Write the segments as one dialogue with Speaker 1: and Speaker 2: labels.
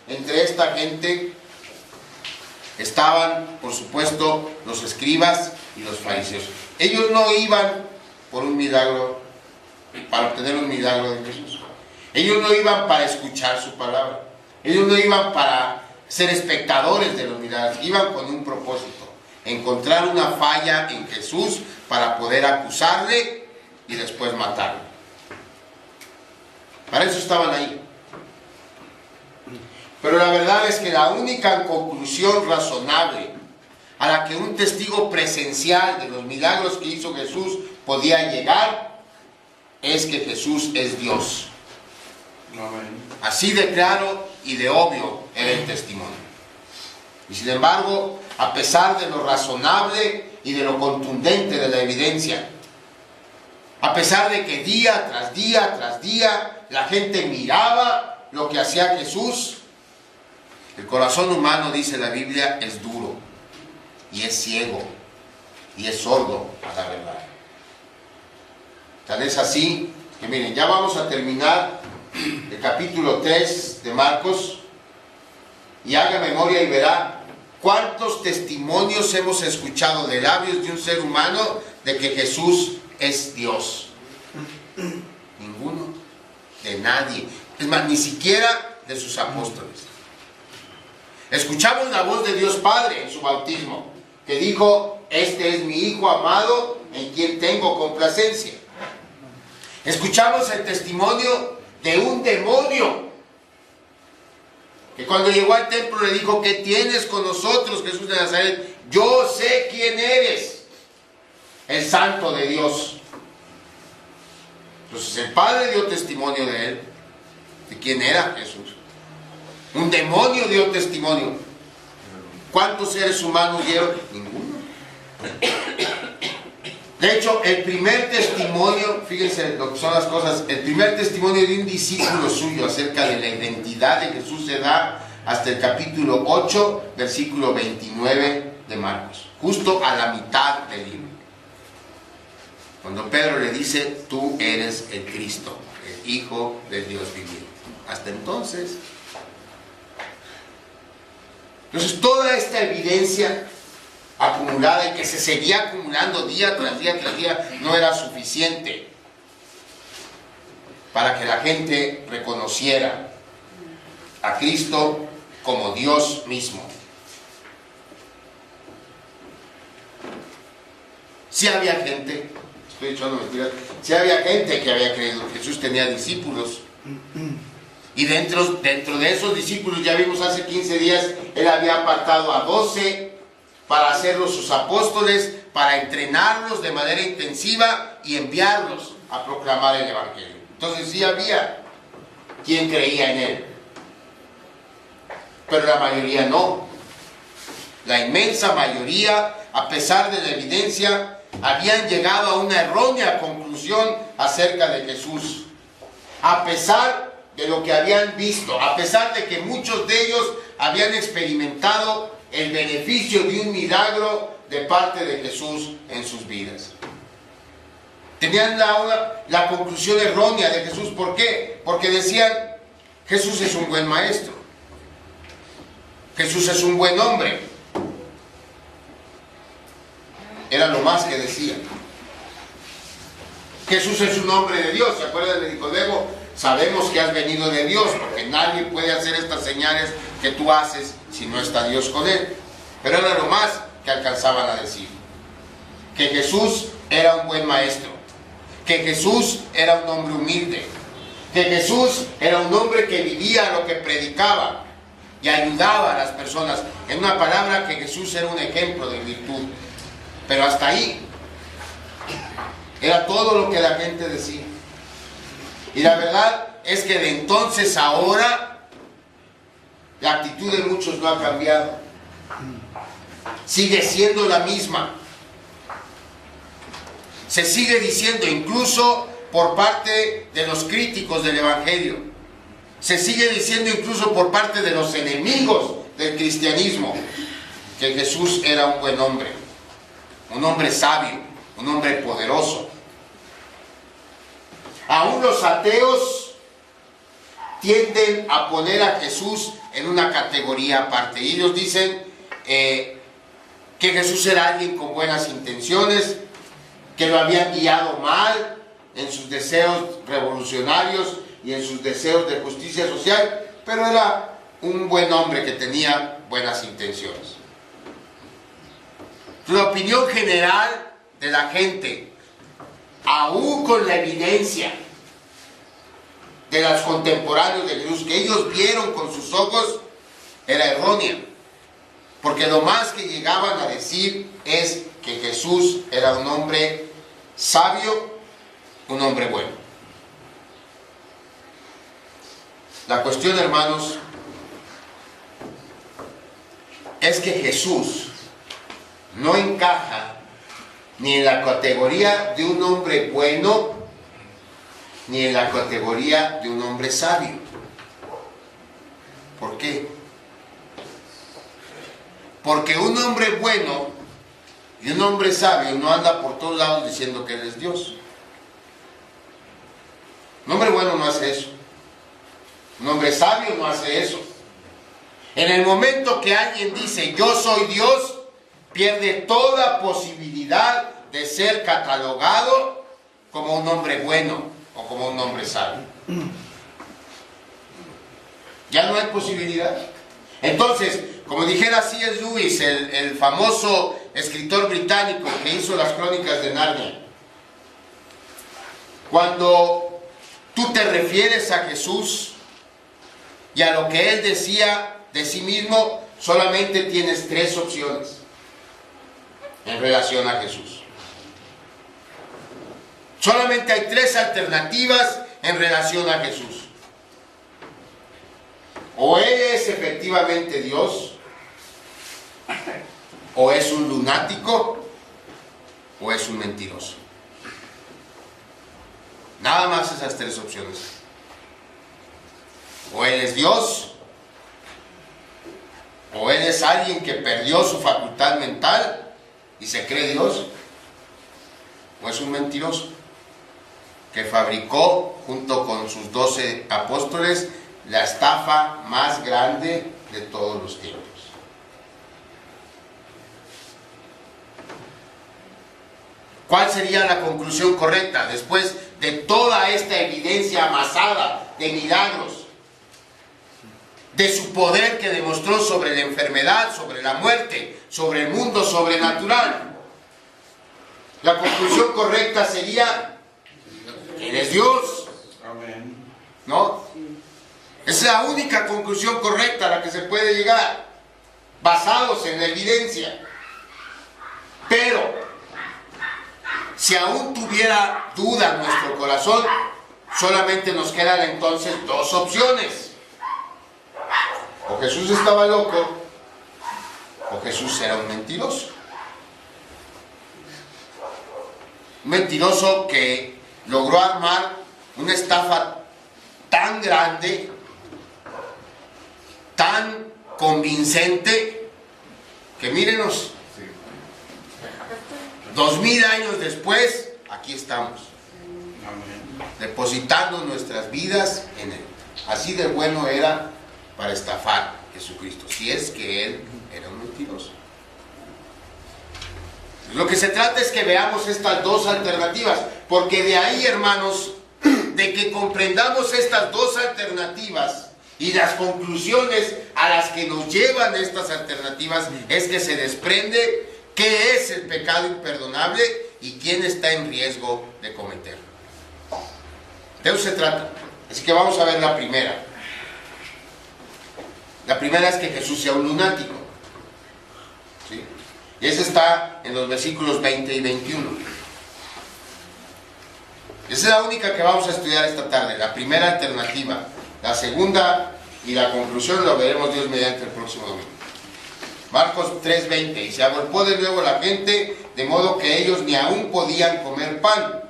Speaker 1: entre esta gente estaban, por supuesto, los escribas y los fariseos. Ellos no iban por un milagro, para obtener un milagro de Jesús. Ellos no iban para escuchar su palabra. Ellos no iban para ser espectadores de los milagros. Iban con un propósito: encontrar una falla en Jesús para poder acusarle y después matarlo. Para eso estaban ahí. Pero la verdad es que la única conclusión razonable a la que un testigo presencial de los milagros que hizo Jesús podía llegar es que Jesús es Dios. Así de claro y de obvio era el testimonio. Y sin embargo, a pesar de lo razonable y de lo contundente de la evidencia, a pesar de que día tras día tras día la gente miraba lo que hacía Jesús, el corazón humano, dice la Biblia, es duro y es ciego y es sordo a la verdad. Tal es así que miren, ya vamos a terminar el capítulo 3 de Marcos, y haga memoria y verá cuántos testimonios hemos escuchado de labios de un ser humano de que Jesús es Dios. Ninguno, de nadie, es más, ni siquiera de sus apóstoles. Escuchamos la voz de Dios Padre en su bautismo, que dijo: este es mi Hijo amado en quien tengo complacencia. Escuchamos el testimonio de un demonio que cuando llegó al templo le dijo: ¿qué tienes con nosotros, Jesús de Nazaret? Yo sé quién eres, el Santo de Dios. Entonces el Padre dio testimonio de él, de quién era Jesús. Un demonio dio testimonio. ¿Cuántos seres humanos dieron? Ninguno. De hecho, el primer testimonio, fíjense lo que son las cosas, el primer testimonio de un discípulo suyo acerca de la identidad de Jesús se da hasta el capítulo 8, versículo 29 de Marcos, justo a la mitad del libro. Cuando Pedro le dice: tú eres el Cristo, el Hijo del Dios viviente. Hasta entonces, toda esta evidencia acumulada y que se seguía acumulando día tras día tras día no era suficiente para que la gente reconociera a Cristo como Dios mismo. Sí había gente, estoy echando mentiras, sí había gente que había creído. Jesús tenía discípulos, y dentro de esos discípulos, ya vimos hace 15 días, Él había apartado a 12 para hacerlos sus apóstoles, para entrenarlos de manera intensiva y enviarlos a proclamar el Evangelio. Entonces sí había quien creía en Él, pero la mayoría no. La inmensa mayoría, a pesar de la evidencia, habían llegado a una errónea conclusión acerca de Jesús, a pesar de lo que habían visto, a pesar de que muchos de ellos habían experimentado el beneficio de un milagro de parte de Jesús en sus vidas. Tenían la conclusión errónea de Jesús. ¿Por qué? Porque decían: Jesús es un buen maestro, Jesús es un buen hombre. Era lo más que decían. Jesús es un hombre de Dios. ¿Se acuerdan de Nicodemo? Sabemos que has venido de Dios, porque nadie puede hacer estas señales que tú haces si no está Dios con él. Pero era lo más que alcanzaban a decir: que Jesús era un buen maestro, que Jesús era un hombre humilde, que Jesús era un hombre que vivía lo que predicaba y ayudaba a las personas. En una palabra, que Jesús era un ejemplo de virtud. Pero hasta ahí era todo lo que la gente decía. Y la verdad es que de entonces a ahora la actitud de muchos no ha cambiado. Sigue siendo la misma. Se sigue diciendo, incluso por parte de los críticos del Evangelio, se sigue diciendo incluso por parte de los enemigos del cristianismo, que Jesús era un buen hombre, un hombre sabio, un hombre poderoso. Aún los ateos tienden a poner a Jesús en una categoría aparte. Y ellos dicen que Jesús era alguien con buenas intenciones, que lo habían guiado mal en sus deseos revolucionarios y en sus deseos de justicia social, pero era un buen hombre que tenía buenas intenciones. La opinión general de la gente, aún con la evidencia de los contemporáneos de Jesús, que ellos vieron con sus ojos, era errónea, porque lo más que llegaban a decir es que Jesús era un hombre sabio, un hombre bueno. La cuestión, hermanos, es que Jesús no encaja ni en la categoría de un hombre bueno, ni en la categoría de un hombre sabio. ¿Por qué? Porque un hombre bueno y un hombre sabio no anda por todos lados diciendo que él es Dios. Un hombre bueno no hace eso. Un hombre sabio no hace eso. En el momento que alguien dice yo soy Dios, pierde toda posibilidad de ser catalogado como un hombre bueno o como un hombre sabio. Ya no hay posibilidad. Entonces, como dijera C.S. Lewis, el famoso escritor británico que hizo las Crónicas de Narnia, cuando tú te refieres a Jesús y a lo que él decía de sí mismo, solamente tienes tres opciones en relación a Jesús. Solamente hay tres alternativas en relación a Jesús. O él es efectivamente Dios, o es un lunático, o es un mentiroso. Nada más esas tres opciones. O él es Dios, o él es alguien que perdió su facultad mental y se cree Dios, o es un mentiroso que fabricó junto con sus 12 apóstoles la estafa más grande de todos los tiempos. ¿Cuál sería la conclusión correcta después de toda esta evidencia amasada de milagros, de su poder que demostró sobre la enfermedad, sobre la muerte, sobre el mundo sobrenatural? La conclusión correcta sería: Él es Dios.
Speaker 2: Amén.
Speaker 1: ¿No? Esa es la única conclusión correcta a la que se puede llegar, basados en la evidencia. Pero, si aún tuviera duda en nuestro corazón, solamente nos quedan entonces dos opciones. O Jesús estaba loco, o Jesús era un mentiroso. Un mentiroso que logró armar una estafa tan grande, tan convincente, que mírenos, 2000 años después, aquí estamos, depositando nuestras vidas en Él. Así de bueno era para estafar a Jesucristo, si es que Él era un mentiroso. Lo que se trata es que veamos estas dos alternativas, porque de ahí, hermanos, de que comprendamos estas dos alternativas y las conclusiones a las que nos llevan estas alternativas, es que se desprende qué es el pecado imperdonable y quién está en riesgo de cometerlo. De eso se trata. Así que vamos a ver la primera. La primera es que Jesús sea un lunático. ¿Sí? Y esa está en los versículos 20 y 21. Esa es la única que vamos a estudiar esta tarde, la primera alternativa. La segunda y la conclusión lo veremos Dios mediante el próximo domingo. Marcos 3:20, y se agolpó de nuevo la gente, de modo que ellos ni aún podían comer pan.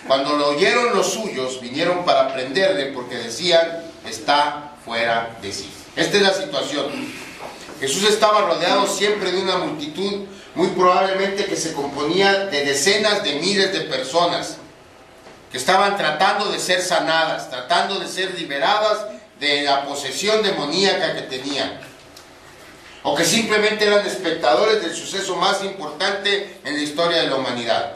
Speaker 1: Cuando lo oyeron los suyos, vinieron para prenderle, porque decían: está fuera de sí. Esta es la situación. Jesús estaba rodeado siempre de una multitud, muy probablemente que se componía de decenas de miles de personas, que estaban tratando de ser sanadas, tratando de ser liberadas de la posesión demoníaca que tenían, o que simplemente eran espectadores del suceso más importante en la historia de la humanidad.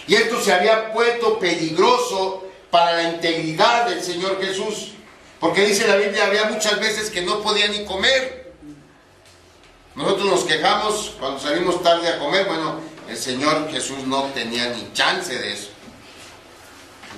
Speaker 1: Y esto se había puesto peligroso para la integridad del Señor Jesús, porque dice la Biblia, había muchas veces que no podía ni comer. Nosotros nos quejamos cuando salimos tarde a comer. Bueno, el Señor Jesús no tenía ni chance de eso.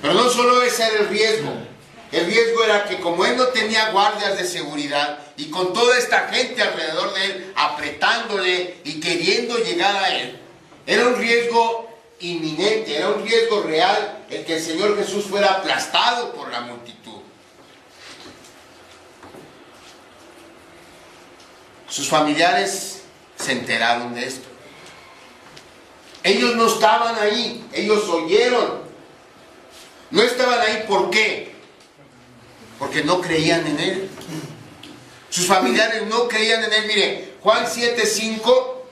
Speaker 1: Pero no solo ese era el riesgo era que como él no tenía guardias de seguridad y con toda esta gente alrededor de él apretándole y queriendo llegar a él, era un riesgo inminente, era un riesgo real el que el Señor Jesús fuera aplastado por la multitud. Sus familiares se enteraron de esto. Ellos no estaban ahí, ellos oyeron. No estaban ahí, ¿por qué? Porque no creían en él. Sus familiares no creían en él. Mire, Juan 7:5,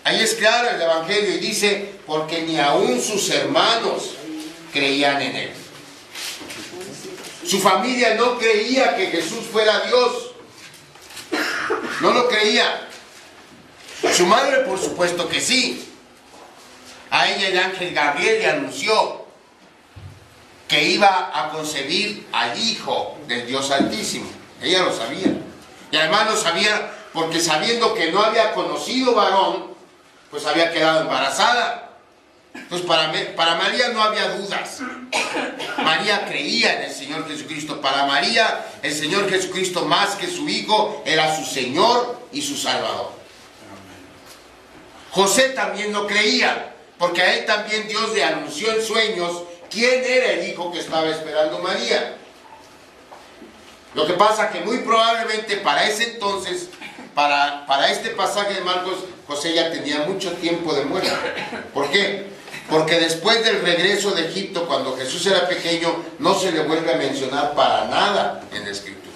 Speaker 1: ahí es claro el Evangelio y dice, porque ni aún sus hermanos creían en él. Su familia no creía que Jesús fuera Dios. No lo creía. Su madre, por supuesto que sí. A ella el ángel Gabriel le anunció que iba a concebir al Hijo del Dios Altísimo. Ella lo sabía. Y además lo sabía porque sabiendo que no había conocido varón, pues había quedado embarazada. Entonces para María no había dudas. María creía en el Señor Jesucristo. Para María el Señor Jesucristo, más que su Hijo, era su Señor y su Salvador. José también lo creía, porque a él también Dios le anunció en sueños quién era el hijo que estaba esperando María. Lo que pasa que muy probablemente para ese entonces, para este pasaje de Marcos, José ya tenía mucho tiempo de muerte. ¿Por qué? Porque después del regreso de Egipto, cuando Jesús era pequeño, no se le vuelve a mencionar para nada en la Escritura.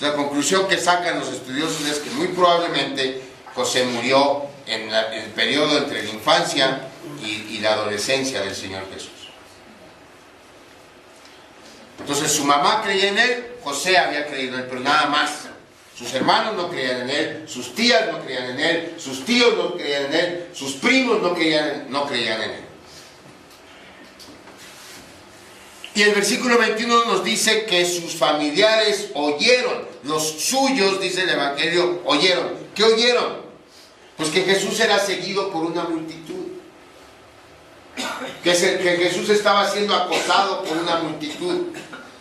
Speaker 1: La conclusión que sacan los estudiosos es que muy probablemente José murió en el periodo entre la infancia y la adolescencia del Señor Jesús. Entonces su mamá creía en él, José había creído en él, pero nada más. Sus hermanos no creían en él, sus tías no creían en él, sus tíos no creían en él, sus primos no creían en él. Y el versículo 21 nos dice que sus familiares oyeron, los suyos, dice el Evangelio, oyeron. ¿Qué oyeron? Pues que Jesús era seguido por una multitud. Que Jesús estaba siendo acosado por una multitud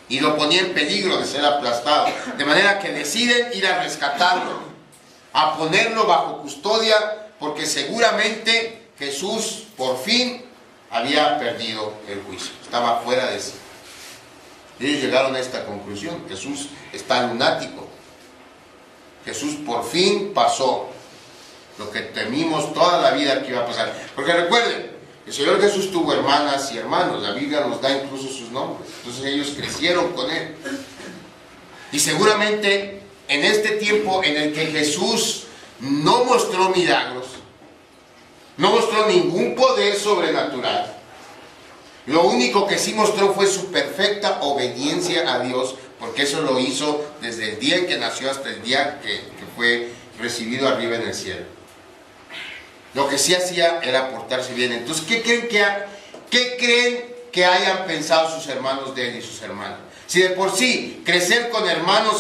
Speaker 1: y lo ponía en peligro de ser aplastado. De manera que deciden ir a rescatarlo, a ponerlo bajo custodia, porque seguramente Jesús por fin había perdido el juicio. Estaba fuera de sí. Ellos llegaron a esta conclusión. Jesús está lunático. Jesús por fin pasó lo que temimos toda la vida que iba a pasar. Porque recuerden, el Señor Jesús tuvo hermanas y hermanos. La Biblia nos da incluso sus nombres. Entonces ellos crecieron con Él. Y seguramente en este tiempo en el que Jesús no mostró milagros, no mostró ningún poder sobrenatural, lo único que sí mostró fue su perfecta obediencia a Dios, porque eso lo hizo desde el día en que nació hasta el día que fue recibido arriba en el cielo. Lo que sí hacía era portarse bien. Entonces, ¿qué creen que hayan pensado sus hermanos de él y sus hermanas? Si de por sí crecer con hermanos y